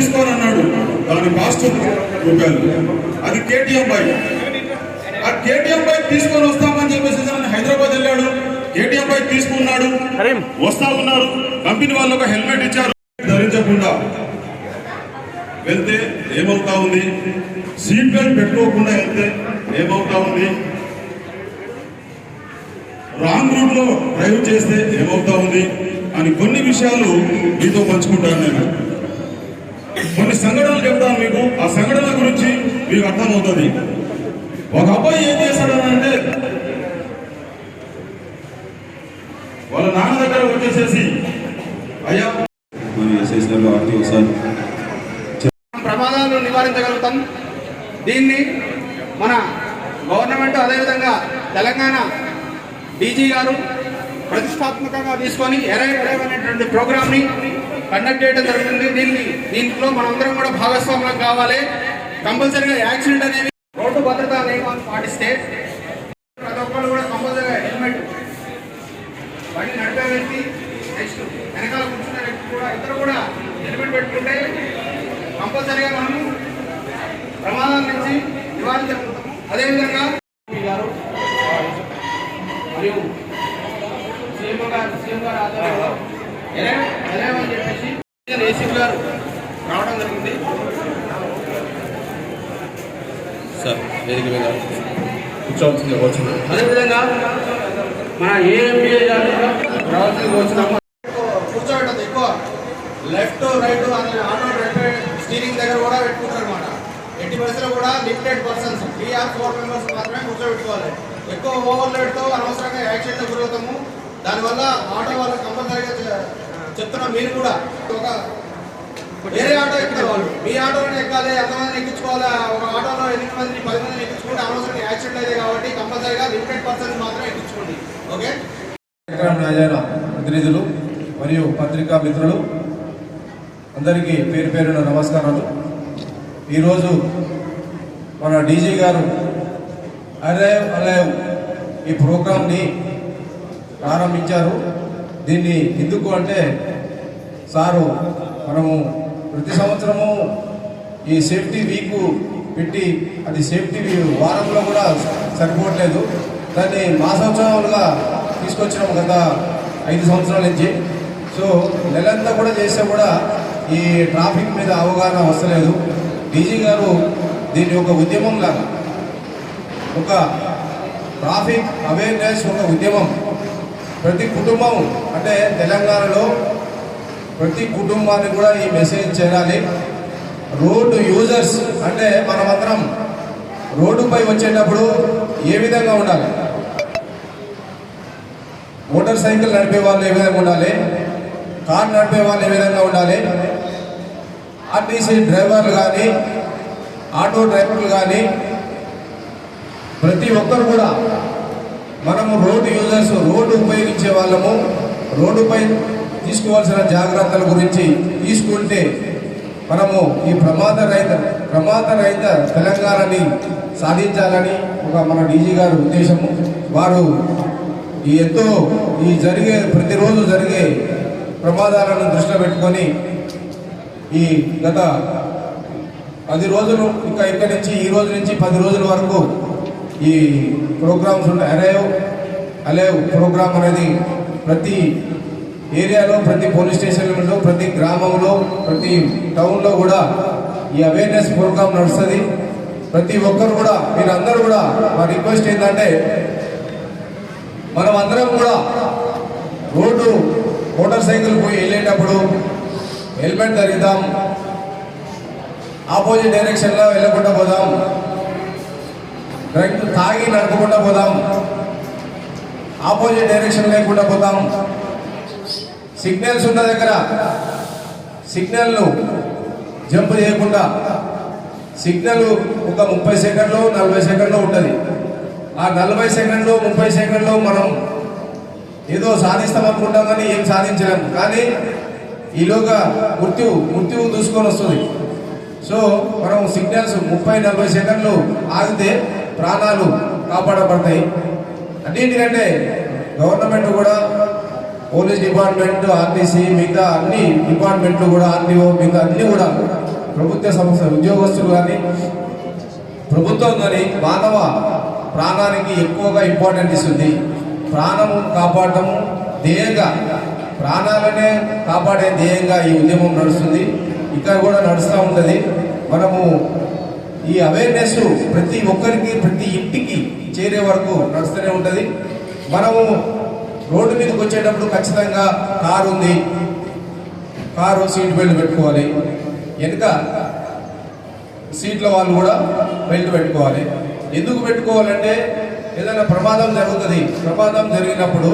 తీసుకొని అన్నాడు, దాని కాస్ట్ రూపాయలు. అది కేటీఎం బైక్. ఆ కేటీఎం బైక్ తీసుకొని వస్తామని చెప్పేసి హైదరాబాద్ వెళ్ళాడు, కేటీఎం బైక్ తీసుకున్నాడు, వస్తా ఉన్నారు. కంపెనీ వాళ్ళు ఒక హెల్మెట్ ఇచ్చారు, ధరించకుండా వెళ్తే ఏమవుతా ఉంది, సీట్ బెల్ట్ పెట్టుకోకుండా వెళ్తే ఏమవుతా ఉంది, రాంగ్ రూట్ లో డ్రైవ్ చేస్తే ఏమవుతా ఉంది అని కొన్ని విషయాలు మీతో పంచుకుంటాను. నేను కొన్ని సంఘటనలు చెప్తాను మీకు. ఆ సంఘటనల గురించి మీకు అర్థమవుతుంది. ఒక అబ్బాయి ఏం చేశాడనంటే, వాళ్ళ నాన్న దగ్గర వచ్చేసేసి, అయ్యా ప్రమాదాలను నివారించగలుగుతాం. దీన్ని మన గవర్నమెంట్ అదేవిధంగా తెలంగాణ డీజీ గారు ప్రతిష్టాత్మకంగా తీసుకొని ఎరైవ్ అనేటువంటి ప్రోగ్రామ్ని కండక్ట్ చేయడం జరుగుతుంది. దీంట్లో మనందరం కూడా భాగస్వాములకు కావాలి. కంపల్సరీగా యాక్సిడెంట్ అనేవి రోడ్డు భద్రతా నియమాలు పాటిస్తే ప్రతి ఒక్కరు కూడా కంపల్సరీగా హెల్మెట్, బండి నడిపే వ్యక్తి, నెక్స్ట్ వెనకాల కూర్చున్న వ్యక్తి కూడా ఇద్దరు కూడా హెల్మెట్ పెట్టుకుంటే కంపల్సరీగా మనము ప్రమాదాల నుంచి నివారించగలుగుతాము. అదేవిధంగా గారు మరియు సీఎం గారు ఆధ్వర్యంలో అని చెప్పేసి ఏసీ గారు రావడం జరిగింది. సార్ వేదిక మీద కూర్చోవలసింది వచ్చింది. అదేవిధంగా మన ఏఎంబీఏ గారు రావాల్సింది వచ్చినాము. కూర్చోబెట్టదు ఎక్కువ లెఫ్ట్ రైట్ అనే ఆటో స్టీరింగ్ దగ్గర కూడా పెట్టుకుంటారు అనమాట. ఎట్టి పరిస్థితుల్లో కూడా లిమిటెడ్ పర్సన్స్ 3 or 4 మెంబర్స్ మాత్రమే కూర్చోబెట్టుకోవాలి. ఎక్కువ ఓవర్లోడ్తో అనవసరంగా యాక్సిడెంట్ గురవుతాము. దానివల్ల ఆటో వాళ్ళు కంపల్సరీగా చెప్తున్నాం, మీరు కూడా ఒక వేరే ఆటో ఎక్కుతారు వాళ్ళు, మీ ఆటోలోనే ఎక్కాలి, ఎంతమందిని ఎక్కించుకోవాలి. ఒక ఆటోలో 8 మందిని 10 మందిని ఎక్కించుకుంటే అనవసరంగా యాక్సిడెంట్ అయితే కాబట్టి కంపల్సరీగా లిమిటెడ్ పర్సన్స్ మాత్రమే ఎక్కించుకోండి. ఓకే. ప్రతినిధులు మరియు పత్రికా మిత్రులు అందరికీ పేరు పేరున నమస్కారాలు. ఈరోజు మన డీజీ గారు అరైవ్ అలైవ్ ఈ ప్రోగ్రామ్ని ప్రారంభించారు. దీన్ని ఎందుకు అంటే, సారు మనము ప్రతి సంవత్సరము ఈ సేఫ్టీ వీక్ పెట్టి, అది సేఫ్టీ వారంలో కూడా సరిపోవట్లేదు. దాన్ని మాసోత్సవాలుగా తీసుకొచ్చినాము గత 5 సంవత్సరాల నుంచి. సో నెలంతా కూడా చేస్తే కూడా ఈ ట్రాఫిక్ మీద అవగాహన వస్తలేదు. డీజీ గారు దీన్ని ఒక ఉద్యమం లాగా, ఒక ట్రాఫిక్ అవేర్నెస్, ఒక ఉద్యమం ప్రతి కుటుంబం, అంటే తెలంగాణలో ప్రతి కుటుంబానికి కూడా ఈ మెసేజ్ చేరాలి. రోడ్డు యూజర్స్ అంటే మనమందరం రోడ్డుపై వచ్చేటప్పుడు ఏ విధంగా ఉండాలి, మోటార్ సైకిల్ నడిపే వాళ్ళు ఏ విధంగా ఉండాలి, కార్ నడిపే వాళ్ళు ఏ విధంగా ఉండాలి, ఆర్టీసీ డ్రైవర్లు కానీ ఆటో డ్రైవర్లు కానీ ప్రతి ఒక్కరు కూడా మనము రోడ్డు యూజర్స్, రోడ్డు ఉపయోగించే వాళ్ళము రోడ్డుపై తీసుకోవాల్సిన జాగ్రత్తల గురించి తీసుకుంటే మనము ఈ ప్రమాద రహిత తెలంగాణని సాధించాలని ఒక మన డీజీ గారి ఉద్దేశము. వారు ప్రతిరోజు జరిగే ప్రమాదాలను దృష్టిలో పెట్టుకొని ఈ గత 10 రోజులు, ఇంకా ఇక్కడి నుంచి ఈ రోజు నుంచి 10 రోజుల వరకు ఈ ప్రోగ్రామ్స్ ఉన్నాయి. అలైవ్ ప్రోగ్రామ్ అనేది ప్రతి ఏరియాలో, ప్రతి పోలీస్ స్టేషన్లో, ప్రతి గ్రామంలో, ప్రతి టౌన్లో కూడా ఈ అవేర్నెస్ ప్రోగ్రామ్ నడుస్తుంది. ప్రతి ఒక్కరు కూడా, మీరందరూ కూడా మా రిక్వెస్ట్ ఏంటంటే, మనం అందరం కూడా మోటార్ సైకిల్ పోయి వెళ్ళేటప్పుడు హెల్మెట్ ధరిద్దాం, ఆపోజిట్ డైరెక్షన్లో వెళ్ళకుండా పోదాం, తాగి నడపకుండా పోదాం, ఆపోజిట్ డైరెక్షన్ లేకుండా పోతాం, సిగ్నల్స్ ఉన్న దగ్గర సిగ్నల్ను జంప్ చేయకుండా, సిగ్నల్ ఒక 30 సెకండ్లు 40 సెకండ్లు ఉంటుంది. ఆ 40 సెకండ్లు 30 సెకండ్లు మనం ఏదో సాధిస్తామనుకుంటాం కానీ ఏం సాధించలేము. కానీ ఈలోగా మృత్యువు దూసుకొని వస్తుంది. సో మనం సిగ్నల్స్ 30-40 సెకండ్లు ఆగితే ప్రాణాలు కాపాడబడతాయి. అన్నింటికంటే గవర్నమెంట్ కూడా, పోలీస్ డిపార్ట్మెంట్, ఆర్టీసీ, మిగతా అన్ని డిపార్ట్మెంట్లు కూడా, ఆర్టీఓ, మిగతా అన్నీ కూడా ప్రభుత్వ సంస్థ ఉద్యోగస్తులు కానీ ప్రభుత్వం కానీ మానవ ప్రాణానికి ఎక్కువగా ఇంపార్టెంట్ ఇస్తుంది. ప్రాణము కాపాడటము ధ్యేయంగా, ప్రాణాలనే కాపాడే ధ్యేయంగా ఈ ఉద్యమం నడుస్తుంది. ఇక్కడ కూడా నడుస్తూ ఉంటుంది. మనము ఈ అవేర్నెస్ ప్రతి ఒక్కరికి, ప్రతి ఇంటికి చేరే వరకు నడుస్తూనే ఉంటుంది. మనము రోడ్డు మీదకి వచ్చేటప్పుడు ఖచ్చితంగా కారు ఉంది, కారు సీట్ బెల్ట్ పెట్టుకోవాలి. వెనుక సీట్ల వాళ్ళు కూడా బెల్ట్ పెట్టుకోవాలి. ఎందుకు పెట్టుకోవాలంటే ఏదైనా ప్రమాదం జరుగుతుంది. ప్రమాదం జరిగినప్పుడు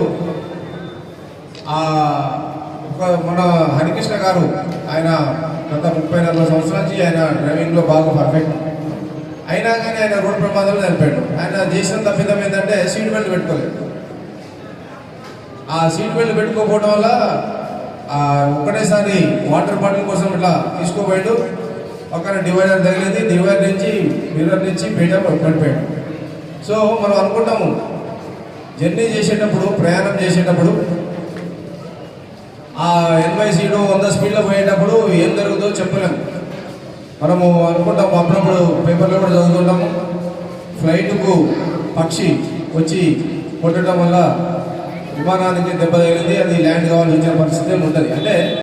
మన హరికృష్ణ గారు ఆయన గత 30-40 సంవత్సరాల నుంచి ఆయన డ్రైవింగ్లో బాగా పర్ఫెక్ట్. అయినా కానీ ఆయన రోడ్డు ప్రమాదంలో చనిపోయాడు. ఆయన చేసిన తప్పిదం ఏంటంటే సీట్ బెల్ట్ పెట్టుకోలేదు. ఆ సీట్ బెల్ట్ పెట్టుకోకపోవడం వల్ల ఒక్కటేసారి వాటర్ బాటిల్ కోసం ఇట్లా తీసుకోపోయాడు. పక్కన డివైడర్ తగిలింది, డివైడర్ నుంచి మిర్రర్ నుంచి పడిపోయాడు. సో మనం అనుకుంటాము జర్నీ చేసేటప్పుడు, ప్రయాణం చేసేటప్పుడు ఆ 80 సీటు 100 స్పీడ్లో పోయేటప్పుడు ఏం జరుగుతుందో చెప్పలేము. మనము అనుకుంటాము, అప్పుడప్పుడు పేపర్లో కూడా చదువుతుంటాము, ఫ్లైట్కు పక్షి వచ్చి కొట్టడం వల్ల విమానానికి దెబ్బ తగిలింది, అది ల్యాండ్ కావాల్సి వచ్చిన పరిస్థితి ఉంటుంది. అంటే